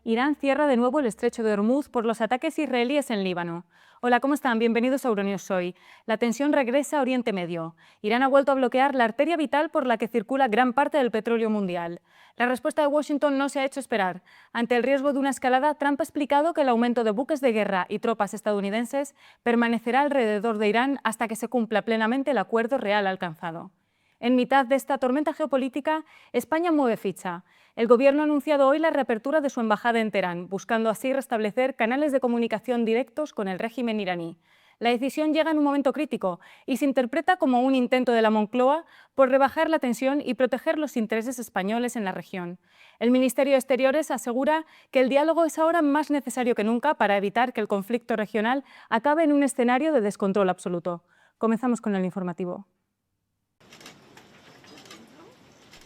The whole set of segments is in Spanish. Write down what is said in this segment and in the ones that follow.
Irán cierra de nuevo el estrecho de Hormuz por los ataques israelíes en Líbano. Hola, ¿cómo están? Bienvenidos a Euronews Hoy. La tensión regresa a Oriente Medio. Irán ha vuelto a bloquear la arteria vital por la que circula gran parte del petróleo mundial. La respuesta de Washington no se ha hecho esperar. Ante el riesgo de una escalada, Trump ha explicado que el aumento de buques de guerra y tropas estadounidenses permanecerá alrededor de Irán hasta que se cumpla plenamente el acuerdo real alcanzado. En mitad de esta tormenta geopolítica, España mueve ficha. El Gobierno ha anunciado hoy la reapertura de su embajada en Teherán, buscando así restablecer canales de comunicación directos con el régimen iraní. La decisión llega en un momento crítico y se interpreta como un intento de la Moncloa por rebajar la tensión y proteger los intereses españoles en la región. El Ministerio de Exteriores asegura que el diálogo es ahora más necesario que nunca para evitar que el conflicto regional acabe en un escenario de descontrol absoluto. Comenzamos con el informativo.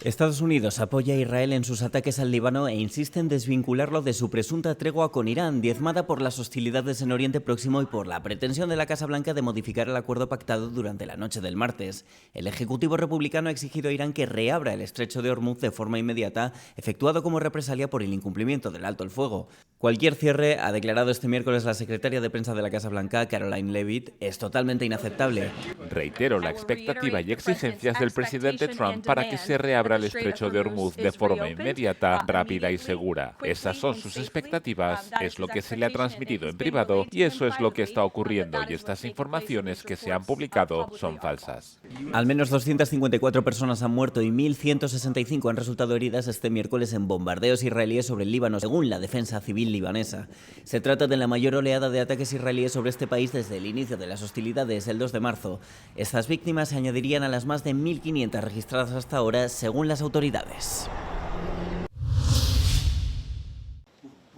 Estados Unidos apoya a Israel en sus ataques al Líbano e insiste en desvincularlo de su presunta tregua con Irán, diezmada por las hostilidades en Oriente Próximo y por la pretensión de la Casa Blanca de modificar el acuerdo pactado durante la noche del martes. El Ejecutivo republicano ha exigido a Irán que reabra el estrecho de Hormuz de forma inmediata, efectuado como represalia por el incumplimiento del alto el fuego. Cualquier cierre, ha declarado este miércoles la secretaria de prensa de la Casa Blanca, Caroline Leavitt, es totalmente inaceptable. Reitero la expectativa y exigencias del presidente Trump para que se reabra el estrecho de Hormuz de forma inmediata, rápida y segura. Esas son sus expectativas, es lo que se le ha transmitido en privado y eso es lo que está ocurriendo, y estas informaciones que se han publicado son falsas. Al menos 254 personas han muerto y 1.165 han resultado heridas este miércoles en bombardeos israelíes sobre el Líbano, según la defensa civil libanesa. Se trata de la mayor oleada de ataques israelíes sobre este país desde el inicio de las hostilidades el 2 de marzo. Estas víctimas se añadirían a las más de 1.500 registradas hasta ahora, según las autoridades.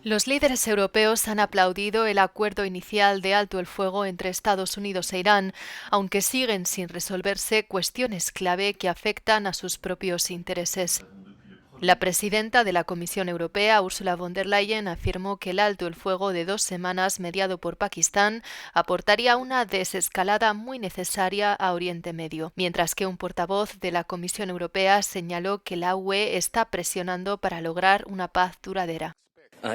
Los líderes europeos han aplaudido el acuerdo inicial de alto el fuego entre Estados Unidos e Irán, aunque siguen sin resolverse cuestiones clave que afectan a sus propios intereses. La presidenta de la Comisión Europea, Ursula von der Leyen, afirmó que el alto el fuego de 2 semanas mediado por Pakistán aportaría una desescalada muy necesaria a Oriente Medio, mientras que un portavoz de la Comisión Europea señaló que la UE está presionando para lograr una paz duradera.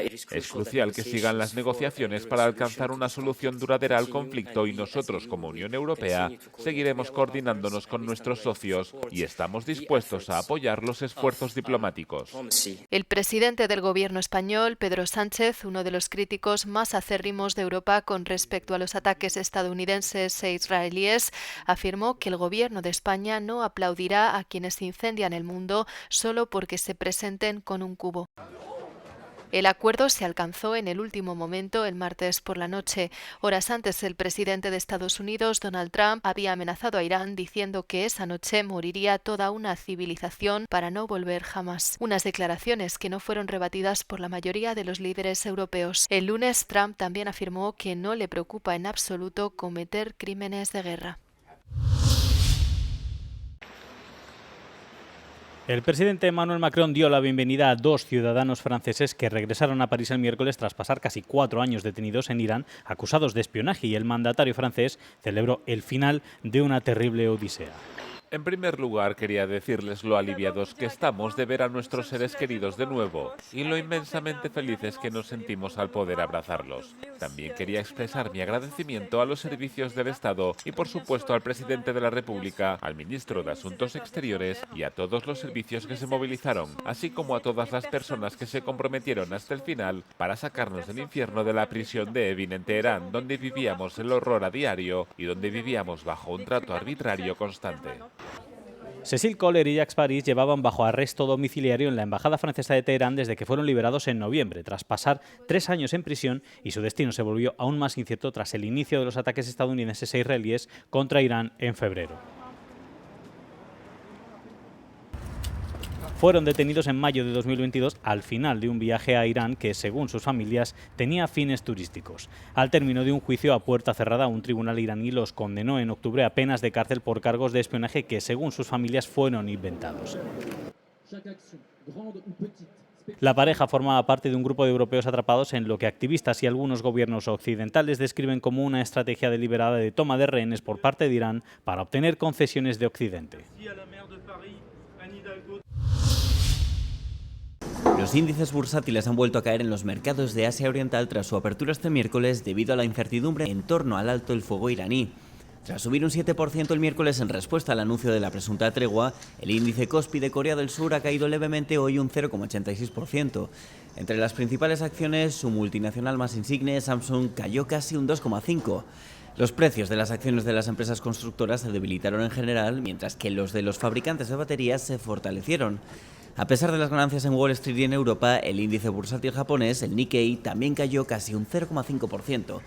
Es crucial que sigan las negociaciones para alcanzar una solución duradera al conflicto y nosotros, como Unión Europea, seguiremos coordinándonos con nuestros socios y estamos dispuestos a apoyar los esfuerzos diplomáticos. El presidente del Gobierno español, Pedro Sánchez, uno de los críticos más acérrimos de Europa con respecto a los ataques estadounidenses e israelíes, afirmó que el Gobierno de España no aplaudirá a quienes incendian el mundo solo porque se presenten con un cubo. El acuerdo se alcanzó en el último momento el martes por la noche. Horas antes, el presidente de Estados Unidos, Donald Trump, había amenazado a Irán diciendo que esa noche moriría toda una civilización para no volver jamás. Unas declaraciones que no fueron rebatidas por la mayoría de los líderes europeos. El lunes, Trump también afirmó que no le preocupa en absoluto cometer crímenes de guerra. El presidente Emmanuel Macron dio la bienvenida a 2 ciudadanos franceses que regresaron a París el miércoles tras pasar casi 4 años detenidos en Irán, acusados de espionaje, y el mandatario francés celebró el final de una terrible odisea. En primer lugar, quería decirles lo aliviados que estamos de ver a nuestros seres queridos de nuevo y lo inmensamente felices que nos sentimos al poder abrazarlos. También quería expresar mi agradecimiento a los servicios del Estado y, por supuesto, al presidente de la República, al ministro de Asuntos Exteriores y a todos los servicios que se movilizaron, así como a todas las personas que se comprometieron hasta el final para sacarnos del infierno de la prisión de Evin en Teherán, donde vivíamos el horror a diario y donde vivíamos bajo un trato arbitrario constante. Cécile Kohler y Jacques Paris llevaban bajo arresto domiciliario en la Embajada francesa de Teherán desde que fueron liberados en noviembre, tras pasar 3 años en prisión, y su destino se volvió aún más incierto tras el inicio de los ataques estadounidenses e israelíes contra Irán en febrero. Fueron detenidos en mayo de 2022 al final de un viaje a Irán que, según sus familias, tenía fines turísticos. Al término de un juicio a puerta cerrada, un tribunal iraní los condenó en octubre a penas de cárcel por cargos de espionaje que, según sus familias, fueron inventados. La pareja formaba parte de un grupo de europeos atrapados en lo que activistas y algunos gobiernos occidentales describen como una estrategia deliberada de toma de rehenes por parte de Irán para obtener concesiones de Occidente. Los índices bursátiles han vuelto a caer en los mercados de Asia Oriental tras su apertura este miércoles debido a la incertidumbre en torno al alto el fuego iraní. Tras subir un 7% el miércoles en respuesta al anuncio de la presunta tregua, el índice Kospi de Corea del Sur ha caído levemente hoy un 0,86%. Entre las principales acciones, su multinacional más insigne, Samsung, cayó casi un 2,5%. Los precios de las acciones de las empresas constructoras se debilitaron en general, mientras que los de los fabricantes de baterías se fortalecieron. A pesar de las ganancias en Wall Street y en Europa, el índice bursátil japonés, el Nikkei, también cayó casi un 0,5%.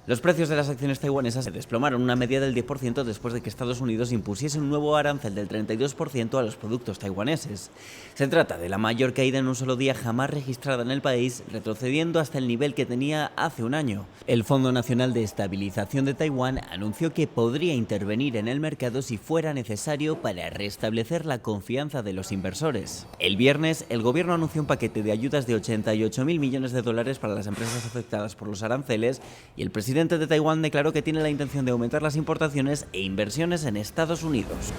Los precios de las acciones taiwanesas se desplomaron una media del 10% después de que Estados Unidos impusiese un nuevo arancel del 32% a los productos taiwaneses. Se trata de la mayor caída en un solo día jamás registrada en el país, retrocediendo hasta el nivel que tenía hace un año. El Fondo Nacional de Estabilización de Taiwán anunció que podría intervenir en el mercado si fuera necesario para restablecer la confianza de los inversores. El viernes, el gobierno anunció un paquete de ayudas de 88.000 millones de dólares para las empresas afectadas por los aranceles y el presidente de Taiwán declaró que tiene la intención de aumentar las importaciones e inversiones en Estados Unidos.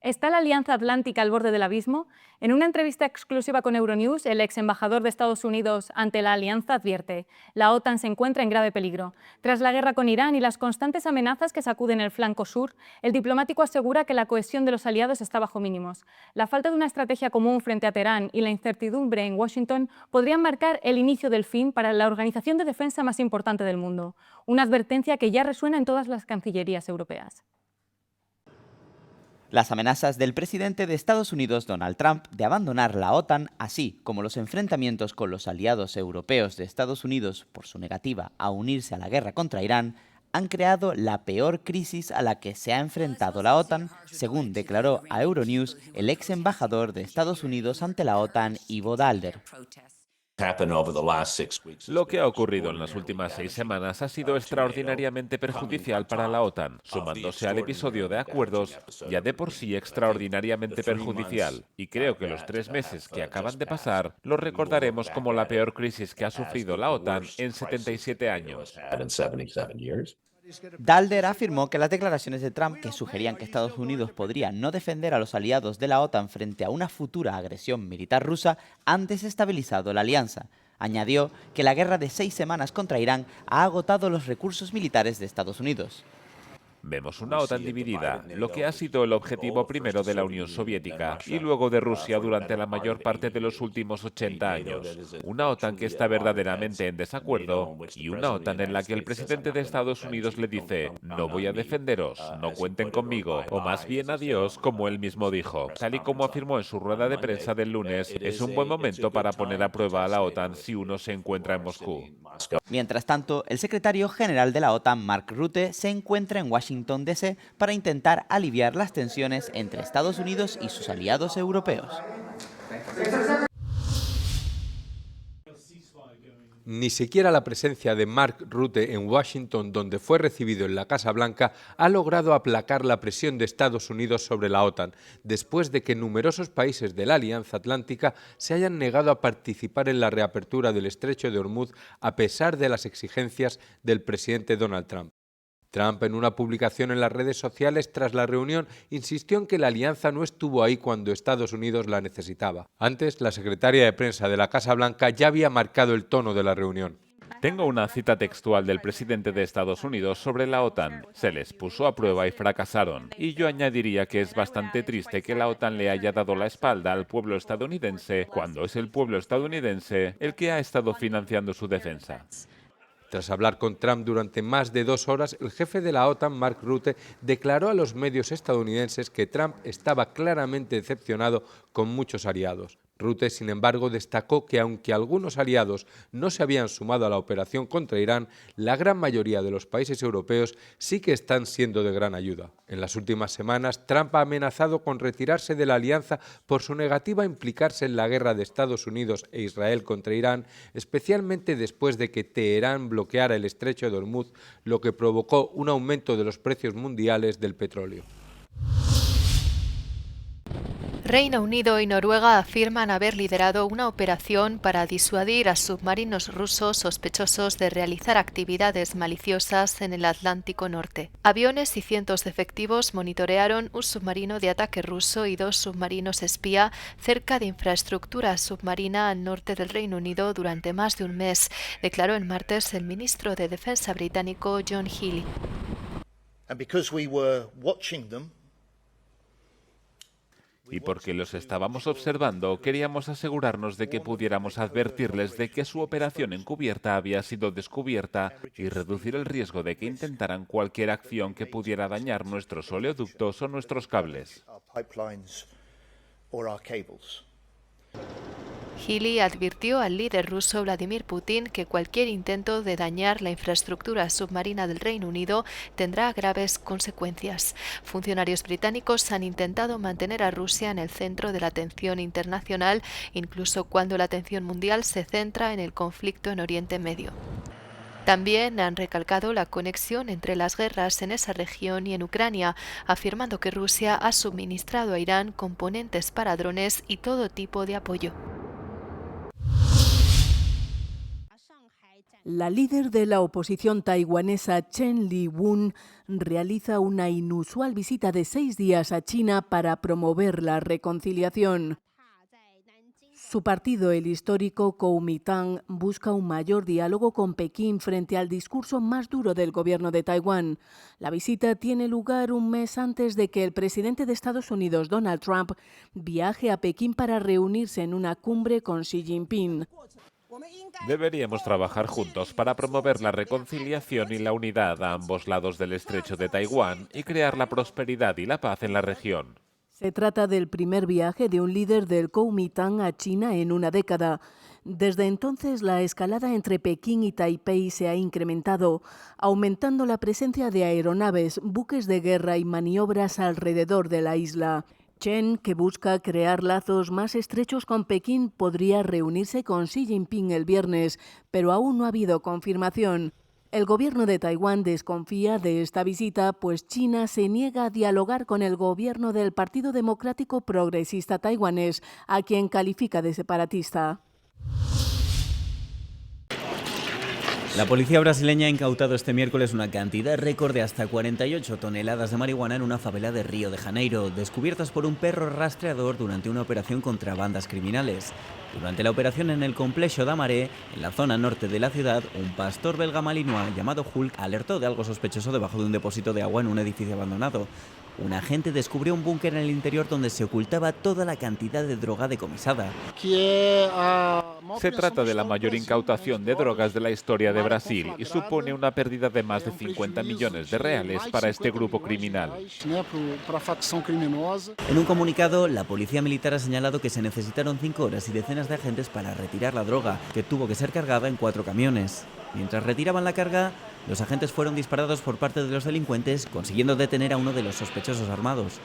¿Está la Alianza Atlántica al borde del abismo? En una entrevista exclusiva con Euronews, el ex embajador de Estados Unidos ante la alianza advierte: la OTAN se encuentra en grave peligro. Tras la guerra con Irán y las constantes amenazas que sacuden el flanco sur, el diplomático asegura que la cohesión de los aliados está bajo mínimos. La falta de una estrategia común frente a Teherán y la incertidumbre en Washington podrían marcar el inicio del fin para la organización de defensa más importante del mundo. Una advertencia que ya resuena en todas las cancillerías europeas. Las amenazas del presidente de Estados Unidos, Donald Trump, de abandonar la OTAN, así como los enfrentamientos con los aliados europeos de Estados Unidos por su negativa a unirse a la guerra contra Irán, han creado la peor crisis a la que se ha enfrentado la OTAN, según declaró a Euronews el ex embajador de Estados Unidos ante la OTAN, Ivo Daalder. Lo que ha ocurrido en las últimas 6 semanas ha sido extraordinariamente perjudicial para la OTAN, sumándose al episodio de acuerdos ya de por sí extraordinariamente perjudicial. Y creo que los 3 meses que acaban de pasar los recordaremos como la peor crisis que ha sufrido la OTAN en 77 años. Daalder afirmó que las declaraciones de Trump, que sugerían que Estados Unidos podría no defender a los aliados de la OTAN frente a una futura agresión militar rusa, han desestabilizado la alianza. Añadió que la guerra de 6 semanas contra Irán ha agotado los recursos militares de Estados Unidos. Vemos una OTAN dividida, lo que ha sido el objetivo primero de la Unión Soviética y luego de Rusia durante la mayor parte de los últimos 80 años. Una OTAN que está verdaderamente en desacuerdo y una OTAN en la que el presidente de Estados Unidos le dice: no voy a defenderos, no cuenten conmigo, o más bien adiós, como él mismo dijo. Tal y como afirmó en su rueda de prensa del lunes, es un buen momento para poner a prueba a la OTAN si uno se encuentra en Moscú. Mientras tanto, el secretario general de la OTAN, Mark Rutte, se encuentra en Washington, D.C. para intentar aliviar las tensiones entre Estados Unidos y sus aliados europeos. Ni siquiera la presencia de Mark Rutte en Washington, donde fue recibido en la Casa Blanca, ha logrado aplacar la presión de Estados Unidos sobre la OTAN, después de que numerosos países de la Alianza Atlántica se hayan negado a participar en la reapertura del Estrecho de Hormuz a pesar de las exigencias del presidente Donald Trump. Trump, en una publicación en las redes sociales tras la reunión, insistió en que la alianza no estuvo ahí cuando Estados Unidos la necesitaba. Antes, la secretaria de prensa de la Casa Blanca ya había marcado el tono de la reunión. Tengo una cita textual del presidente de Estados Unidos sobre la OTAN. Se les puso a prueba y fracasaron. Y yo añadiría que es bastante triste que la OTAN le haya dado la espalda al pueblo estadounidense cuando es el pueblo estadounidense el que ha estado financiando su defensa. Tras hablar con Trump durante más de 2 horas, el jefe de la OTAN, Mark Rutte, declaró a los medios estadounidenses que Trump estaba claramente decepcionado con muchos aliados. Rutte, sin embargo, destacó que aunque algunos aliados no se habían sumado a la operación contra Irán, la gran mayoría de los países europeos sí que están siendo de gran ayuda. En las últimas semanas, Trump ha amenazado con retirarse de la alianza por su negativa a implicarse en la guerra de Estados Unidos e Israel contra Irán, especialmente después de que Teherán bloqueara el Estrecho de Hormuz, lo que provocó un aumento de los precios mundiales del petróleo. Reino Unido y Noruega afirman haber liderado una operación para disuadir a submarinos rusos sospechosos de realizar actividades maliciosas en el Atlántico Norte. Aviones y cientos de efectivos monitorearon un submarino de ataque ruso y 2 submarinos espía cerca de infraestructura submarina al norte del Reino Unido durante más de un mes, declaró el martes el ministro de Defensa británico John Healey. Y porque los estábamos observando, queríamos asegurarnos de que pudiéramos advertirles de que su operación encubierta había sido descubierta y reducir el riesgo de que intentaran cualquier acción que pudiera dañar nuestros oleoductos o nuestros cables. Healey advirtió al líder ruso Vladimir Putin que cualquier intento de dañar la infraestructura submarina del Reino Unido tendrá graves consecuencias. Funcionarios británicos han intentado mantener a Rusia en el centro de la atención internacional, incluso cuando la atención mundial se centra en el conflicto en Oriente Medio. También han recalcado la conexión entre las guerras en esa región y en Ucrania, afirmando que Rusia ha suministrado a Irán componentes para drones y todo tipo de apoyo. La líder de la oposición taiwanesa Chen Li-won realiza una inusual visita de 6 días a China para promover la reconciliación. Su partido, el histórico Kuomintang, busca un mayor diálogo con Pekín frente al discurso más duro del gobierno de Taiwán. La visita tiene lugar un mes antes de que el presidente de Estados Unidos, Donald Trump, viaje a Pekín para reunirse en una cumbre con Xi Jinping. Deberíamos trabajar juntos para promover la reconciliación y la unidad a ambos lados del estrecho de Taiwán y crear la prosperidad y la paz en la región. Se trata del primer viaje de un líder del Kuomintang a China en una década. Desde entonces, la escalada entre Pekín y Taipei se ha incrementado, aumentando la presencia de aeronaves, buques de guerra y maniobras alrededor de la isla. Chen, que busca crear lazos más estrechos con Pekín, podría reunirse con Xi Jinping el viernes, pero aún no ha habido confirmación. El gobierno de Taiwán desconfía de esta visita, pues China se niega a dialogar con el gobierno del Partido Democrático Progresista taiwanés, a quien califica de separatista. La policía brasileña ha incautado este miércoles una cantidad récord de hasta 48 toneladas de marihuana en una favela de Río de Janeiro, descubiertas por un perro rastreador durante una operación contra bandas criminales. Durante la operación en el Complexo da Maré, en la zona norte de la ciudad, un pastor belga malinois llamado Hulk alertó de algo sospechoso debajo de un depósito de agua en un edificio abandonado. Un agente descubrió un búnker en el interior donde se ocultaba toda la cantidad de droga decomisada. Se trata de la mayor incautación de drogas de la historia de Brasil y supone una pérdida de más de 50 millones de reales para este grupo criminal. En un comunicado, la policía militar ha señalado que se necesitaron 5 horas y decenas de agentes para retirar la droga, que tuvo que ser cargada en 4 camiones. Mientras retiraban la carga, los agentes fueron disparados por parte de los delincuentes, consiguiendo detener a uno de los sospechosos armados.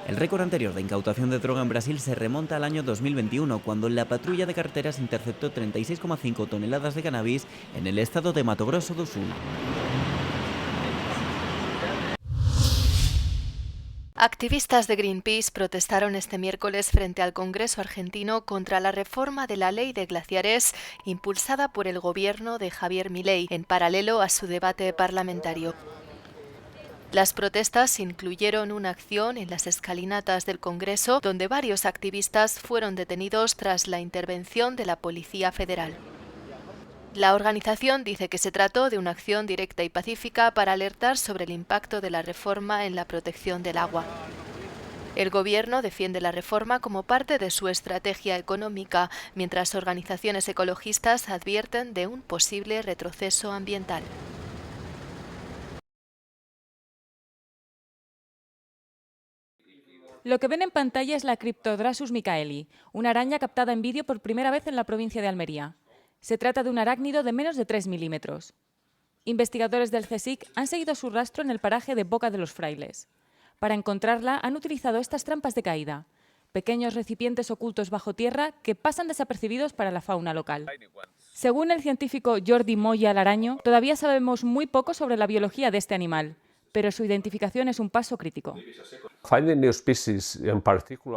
El récord anterior de incautación de droga en Brasil se remonta al año 2021, cuando la patrulla de carreteras interceptó 36,5 toneladas de cannabis en el estado de Mato Grosso do Sul. Activistas de Greenpeace protestaron este miércoles frente al Congreso argentino contra la reforma de la ley de glaciares impulsada por el gobierno de Javier Milei, en paralelo a su debate parlamentario. Las protestas incluyeron una acción en las escalinatas del Congreso, donde varios activistas fueron detenidos tras la intervención de la Policía Federal. La organización dice que se trató de una acción directa y pacífica para alertar sobre el impacto de la reforma en la protección del agua. El gobierno defiende la reforma como parte de su estrategia económica, mientras organizaciones ecologistas advierten de un posible retroceso ambiental. Lo que ven en pantalla es la Cryptodrasus michaeli, una araña captada en vídeo por primera vez en la provincia de Almería. Se trata de un arácnido de menos de 3 milímetros. Investigadores del CSIC han seguido su rastro en el paraje de Boca de los Frailes. Para encontrarla han utilizado estas trampas de caída, pequeños recipientes ocultos bajo tierra que pasan desapercibidos para la fauna local. Según el científico Jordi Moya Laraño, todavía sabemos muy poco sobre la biología de este animal, pero su identificación es un paso crítico.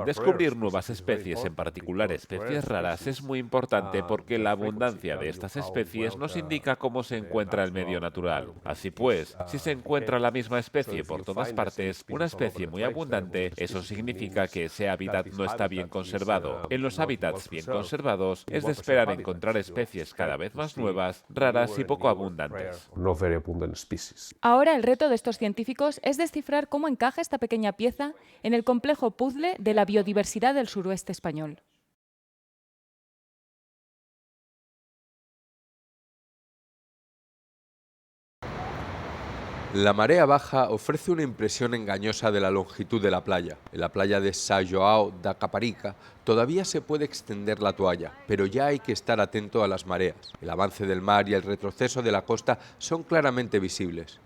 Descubrir nuevas especies, en particular especies raras, es muy importante porque la abundancia de estas especies nos indica cómo se encuentra el medio natural. Así pues, si se encuentra la misma especie por todas partes, una especie muy abundante, eso significa que ese hábitat no está bien conservado. En los hábitats bien conservados, es de esperar encontrar especies cada vez más nuevas, raras y poco abundantes. Ahora el reto de estos científicos es descifrar cómo encaja esta pequeña pieza en el complejo puzzle de la biodiversidad del suroeste español. La marea baja ofrece una impresión engañosa de la longitud de la playa. En la playa de São João da Caparica todavía se puede extender la toalla, pero ya hay que estar atento a las mareas. El avance del mar y el retroceso de la costa son claramente visibles.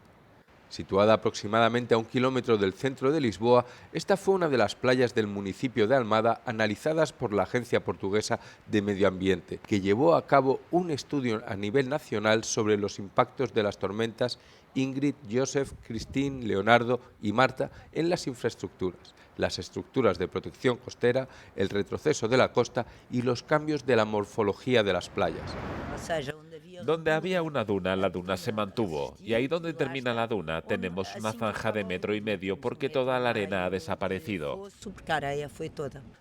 Situada aproximadamente a 1 kilómetro del centro de Lisboa, esta fue una de las playas del municipio de Almada analizadas por la Agencia Portuguesa de Medio Ambiente, que llevó a cabo un estudio a nivel nacional sobre los impactos de las tormentas Ingrid, Joseph, Christine, Leonardo y Marta en las infraestructuras, las estructuras de protección costera, el retroceso de la costa y los cambios de la morfología de las playas. Donde había una duna, la duna se mantuvo, y ahí donde termina la duna tenemos una zanja de 1,5 metros porque toda la arena ha desaparecido.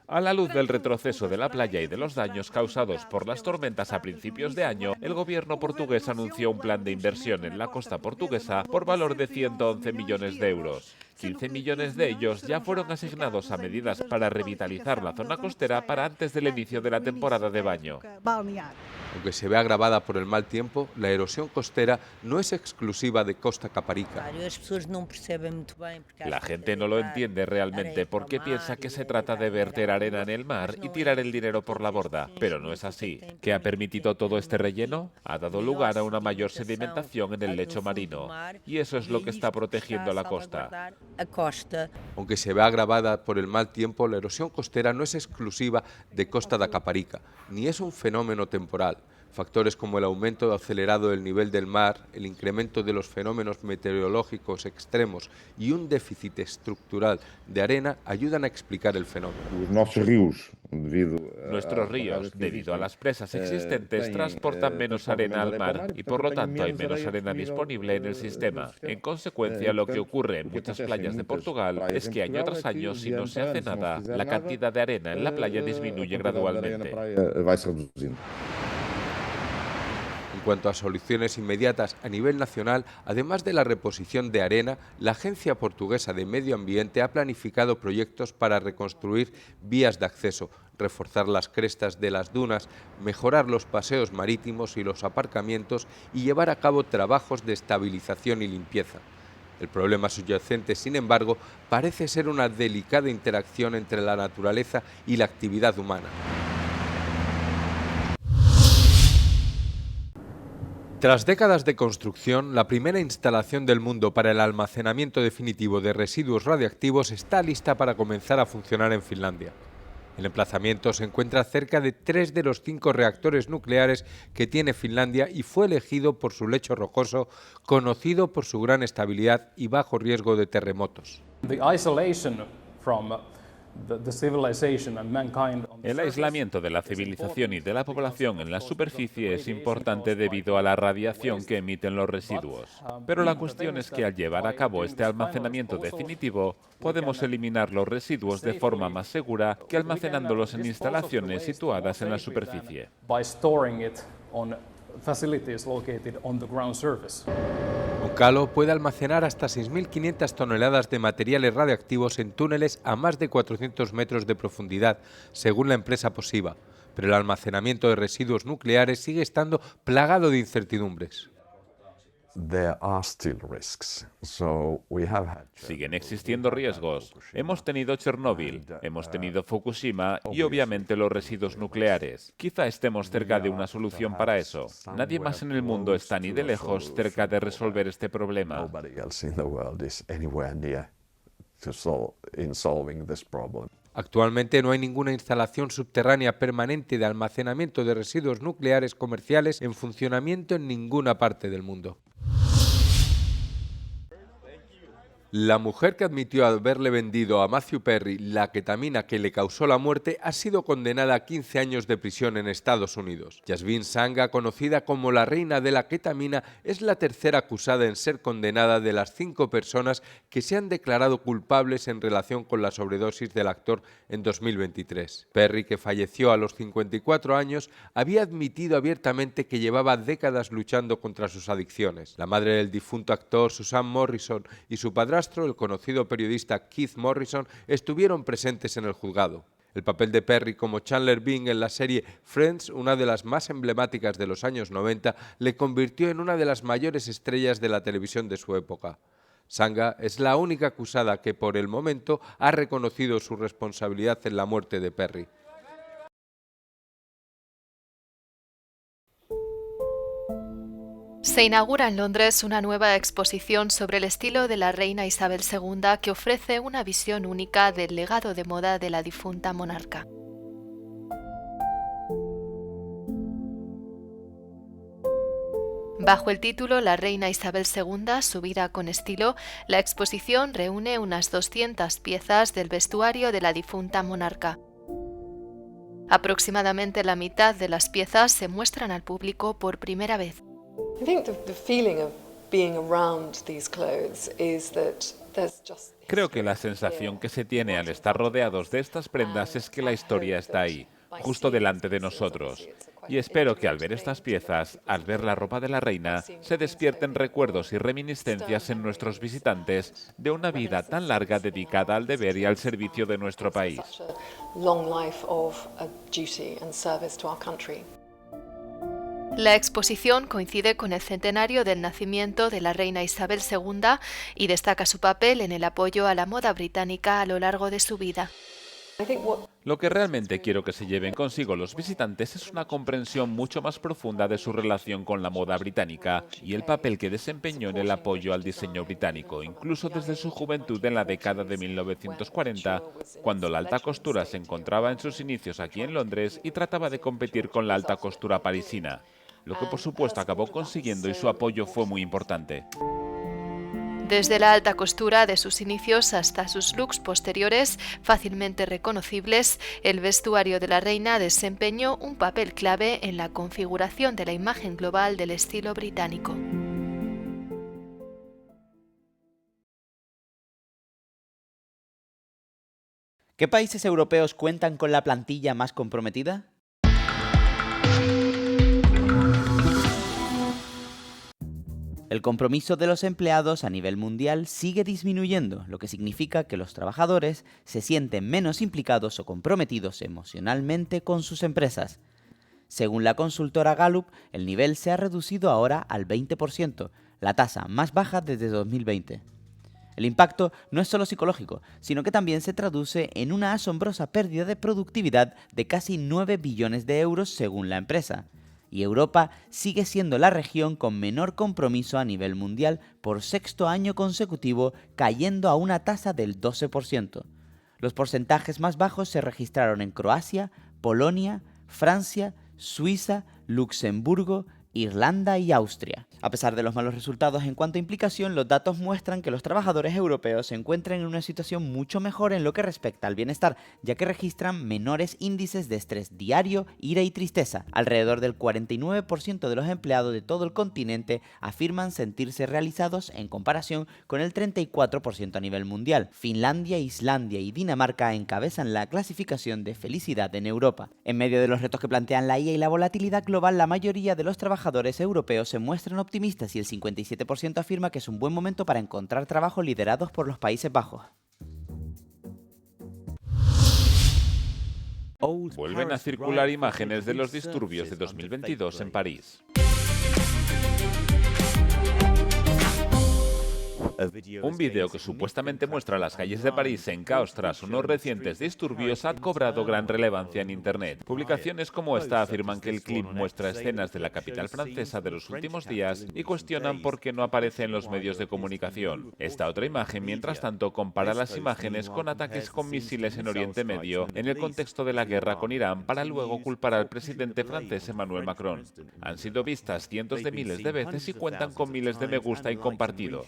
A la luz del retroceso de la playa y de los daños causados por las tormentas a principios de año, el gobierno portugués anunció un plan de inversión en la costa portuguesa por valor de 111 millones de euros. 15 millones de ellos ya fueron asignados a medidas para revitalizar la zona costera para antes del inicio de la temporada de baño. Aunque se ve agravada por el mal tiempo, la erosión costera no es exclusiva de Costa Caparica. La gente no lo entiende realmente porque piensa que se trata de verter arena en el mar y tirar el dinero por la borda, pero no es así. ¿Qué ha permitido todo este relleno? Ha dado lugar a una mayor sedimentación en el lecho marino, y eso es lo que está protegiendo la costa. Aunque se ve agravada por el mal tiempo, la erosión costera no es exclusiva de Costa da Caparica, ni es un fenómeno temporal. Factores como el aumento acelerado del nivel del mar, el incremento de los fenómenos meteorológicos extremos y un déficit estructural de arena ayudan a explicar el fenómeno. Nuestros ríos, debido a las presas existentes, transportan menos arena al mar y por lo tanto hay menos arena disponible en el sistema. En consecuencia, lo que ocurre en muchas playas de Portugal es que año tras año, si no se hace nada, la cantidad de arena en la playa disminuye gradualmente. En cuanto a soluciones inmediatas a nivel nacional, además de la reposición de arena, la Agencia Portuguesa de Medio Ambiente ha planificado proyectos para reconstruir vías de acceso, reforzar las crestas de las dunas, mejorar los paseos marítimos y los aparcamientos y llevar a cabo trabajos de estabilización y limpieza. El problema subyacente, sin embargo, parece ser una delicada interacción entre la naturaleza y la actividad humana. Tras décadas de construcción, la primera instalación del mundo para el almacenamiento definitivo de residuos radiactivos está lista para comenzar a funcionar en Finlandia. El emplazamiento se encuentra cerca de 3 de los 5 reactores nucleares que tiene Finlandia y fue elegido por su lecho rocoso, conocido por su gran estabilidad y bajo riesgo de terremotos. El aislamiento de la civilización y de la población en la superficie es importante debido a la radiación que emiten los residuos. Pero la cuestión es que al llevar a cabo este almacenamiento definitivo, podemos eliminar los residuos de forma más segura que almacenándolos en instalaciones situadas en la superficie. Oncalo puede almacenar hasta 6.500 toneladas de materiales radiactivos en túneles a más de 400 metros de profundidad, según la empresa Posiva. Pero el almacenamiento de residuos nucleares sigue estando plagado de incertidumbres. Siguen existiendo riesgos. Hemos tenido Chernóbil, hemos tenido Fukushima y obviamente los residuos nucleares. Quizá estemos cerca de una solución para eso. Nadie más en el mundo está ni de lejos cerca de resolver este problema. Actualmente no hay ninguna instalación subterránea permanente de almacenamiento de residuos nucleares comerciales en funcionamiento en ninguna parte del mundo. La mujer que admitió haberle vendido a Matthew Perry la ketamina que le causó la muerte ha sido condenada a 15 años de prisión en Estados Unidos. Jasmine Sanga, conocida como la reina de la ketamina, es la tercera acusada en ser condenada de las 5 personas que se han declarado culpables en relación con la sobredosis del actor en 2023. Perry, que falleció a los 54 años, había admitido abiertamente que llevaba décadas luchando contra sus adicciones. La madre del difunto actor, Susan Morrison, y su padrastro, el conocido periodista Keith Morrison, estuvieron presentes en el juzgado. El papel de Perry como Chandler Bing en la serie Friends, una de las más emblemáticas de los años 90, le convirtió en una de las mayores estrellas de la televisión de su época. Sanga es la única acusada que por el momento ha reconocido su responsabilidad en la muerte de Perry. Se inaugura en Londres una nueva exposición sobre el estilo de la reina Isabel II que ofrece una visión única del legado de moda de la difunta monarca. Bajo el título La reina Isabel II, su vida con estilo, la exposición reúne unas 200 piezas del vestuario de la difunta monarca. Aproximadamente la mitad de las piezas se muestran al público por primera vez. Creo que la sensación que se tiene al estar rodeados de estas prendas es que la historia está ahí, justo delante de nosotros. Y espero que al ver estas piezas, al ver la ropa de la reina, se despierten recuerdos y reminiscencias en nuestros visitantes de una vida tan larga dedicada al deber y al servicio de nuestro país. La exposición coincide con el centenario del nacimiento de la reina Isabel II y destaca su papel en el apoyo a la moda británica a lo largo de su vida. Lo que realmente quiero que se lleven consigo los visitantes es una comprensión mucho más profunda de su relación con la moda británica y el papel que desempeñó en el apoyo al diseño británico, incluso desde su juventud en la década de 1940, cuando la alta costura se encontraba en sus inicios aquí en Londres y trataba de competir con la alta costura parisina, lo que por supuesto acabó consiguiendo y su apoyo fue muy importante. Desde la alta costura de sus inicios hasta sus looks posteriores, fácilmente reconocibles, el vestuario de la reina desempeñó un papel clave en la configuración de la imagen global del estilo británico. ¿Qué países europeos cuentan con la plantilla más comprometida? El compromiso de los empleados a nivel mundial sigue disminuyendo, lo que significa que los trabajadores se sienten menos implicados o comprometidos emocionalmente con sus empresas. Según la consultora Gallup, el nivel se ha reducido ahora al 20%, la tasa más baja desde 2020. El impacto no es solo psicológico, sino que también se traduce en una asombrosa pérdida de productividad de casi 9 billones de euros según la empresa. Y Europa sigue siendo la región con menor compromiso a nivel mundial por sexto año consecutivo, cayendo a una tasa del 12%. Los porcentajes más bajos se registraron en Croacia, Polonia, Francia, Suiza, Luxemburgo, Irlanda y Austria. A pesar de los malos resultados en cuanto a implicación, los datos muestran que los trabajadores europeos se encuentran en una situación mucho mejor en lo que respecta al bienestar, ya que registran menores índices de estrés diario, ira y tristeza. Alrededor del 49% de los empleados de todo el continente afirman sentirse realizados en comparación con el 34% a nivel mundial. Finlandia, Islandia y Dinamarca encabezan la clasificación de felicidad en Europa. En medio de los retos que plantean la IA y la volatilidad global, la mayoría de los trabajadores europeos se muestran optimistas y el 57% afirma que es un buen momento para encontrar trabajo liderados por los Países Bajos. Vuelven a circular imágenes de los disturbios de 2022 en París. Un vídeo que supuestamente muestra las calles de París en caos tras unos recientes disturbios ha cobrado gran relevancia en Internet. Publicaciones como esta afirman que el clip muestra escenas de la capital francesa de los últimos días y cuestionan por qué no aparece en los medios de comunicación. Esta otra imagen, mientras tanto, compara las imágenes con ataques con misiles en Oriente Medio en el contexto de la guerra con Irán para luego culpar al presidente francés Emmanuel Macron. Han sido vistas cientos de miles de veces y cuentan con miles de me gusta y compartidos.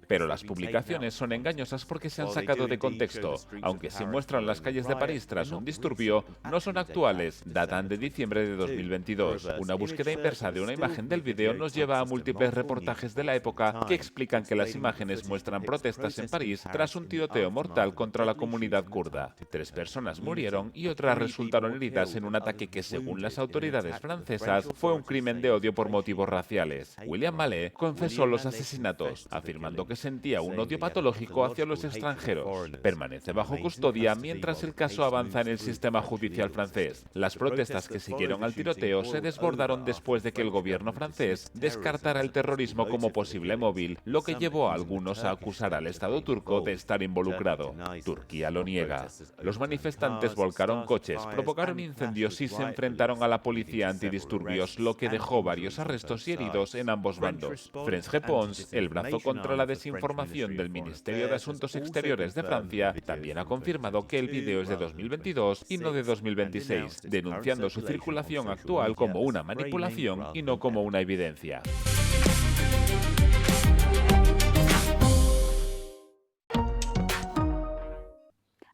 Pero las publicaciones son engañosas porque se han sacado de contexto. Aunque se muestran las calles de París tras un disturbio, no son actuales, datan de diciembre de 2022. Una búsqueda inversa de una imagen del vídeo nos lleva a múltiples reportajes de la época que explican que las imágenes muestran protestas en París tras un tiroteo mortal contra la comunidad kurda. 3 personas murieron y otras resultaron heridas en un ataque que, según las autoridades francesas, fue un crimen de odio por motivos raciales. William Malé confesó los asesinatos, afirmando que sentía un odio patológico hacia los extranjeros. Permanece bajo custodia mientras el caso avanza en el sistema judicial francés. Las protestas que siguieron al tiroteo se desbordaron después de que el gobierno francés descartara el terrorismo como posible móvil, lo que llevó a algunos a acusar al Estado turco de estar involucrado. Turquía lo niega. Los manifestantes volcaron coches, provocaron incendios y se enfrentaron a la policía antidisturbios, lo que dejó varios arrestos y heridos en ambos bandos. France Réponse, el brazo contra la desinformación del Ministerio de Asuntos Exteriores de Francia, también ha confirmado que el vídeo es de 2022 y no de 2026, denunciando su circulación actual como una manipulación y no como una evidencia.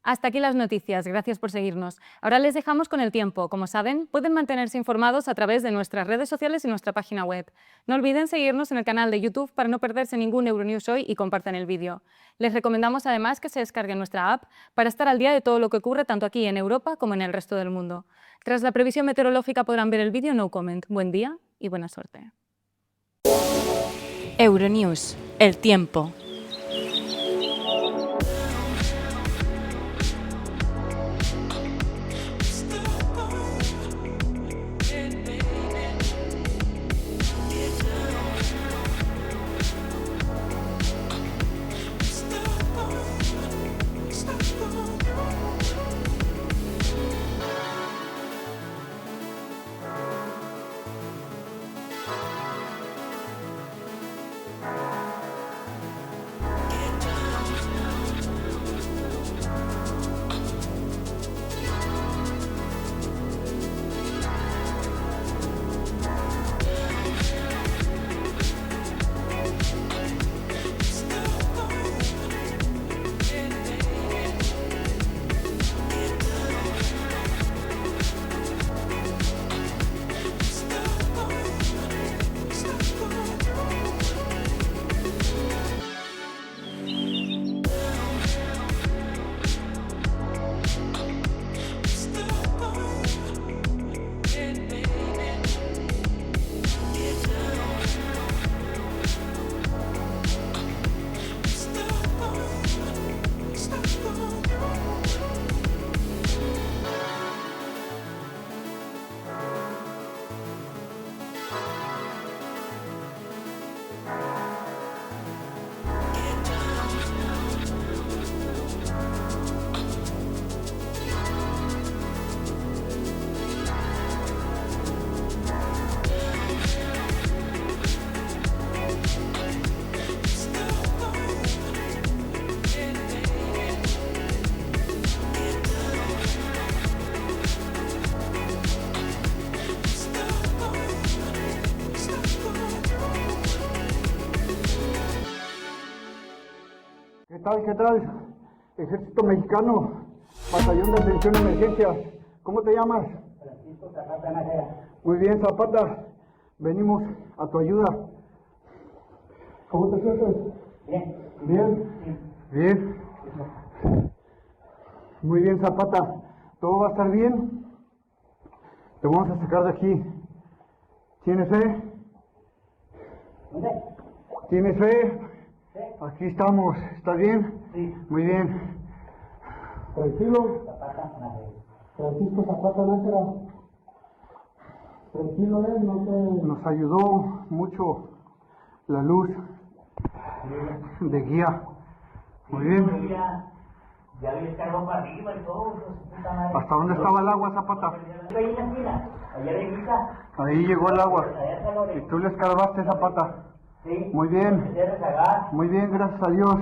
Hasta aquí las noticias, gracias por seguirnos. Ahora les dejamos con el tiempo. Como saben, pueden mantenerse informados a través de nuestras redes sociales y nuestra página web. No olviden seguirnos en el canal de YouTube para no perderse ningún Euronews Hoy y compartan el vídeo. Les recomendamos además que se descarguen nuestra app para estar al día de todo lo que ocurre tanto aquí en Europa como en el resto del mundo. Tras la previsión meteorológica podrán ver el vídeo No Comment. Buen día y buena suerte. Euronews, el tiempo. ¿Qué tal? Ejército Mexicano, Batallón de Atención de Emergencias. ¿Cómo te llamas? Francisco Zapata Nájera. Muy bien, Zapata. Venimos a tu ayuda. ¿Cómo te sientes? Bien. ¿Bien? Bien. Muy bien, Zapata. ¿Todo va a estar bien? Te vamos a sacar de aquí. ¿Tienes fe? ¿Tienes fe? Aquí estamos, ¿estás bien? Sí. Muy bien. Tranquilo. Francisco Zapata Nájera. Tranquilo, no te... Nos ayudó mucho la luz de guía. Muy bien. Ya le descargó para arriba y todo. ¿Hasta dónde estaba el agua, Zapata? Ahí en la esquina, allá arriba. Ahí llegó el agua. ¿Y tú le escarbaste, Zapata? Sí. Muy bien. Muy bien, gracias a Dios.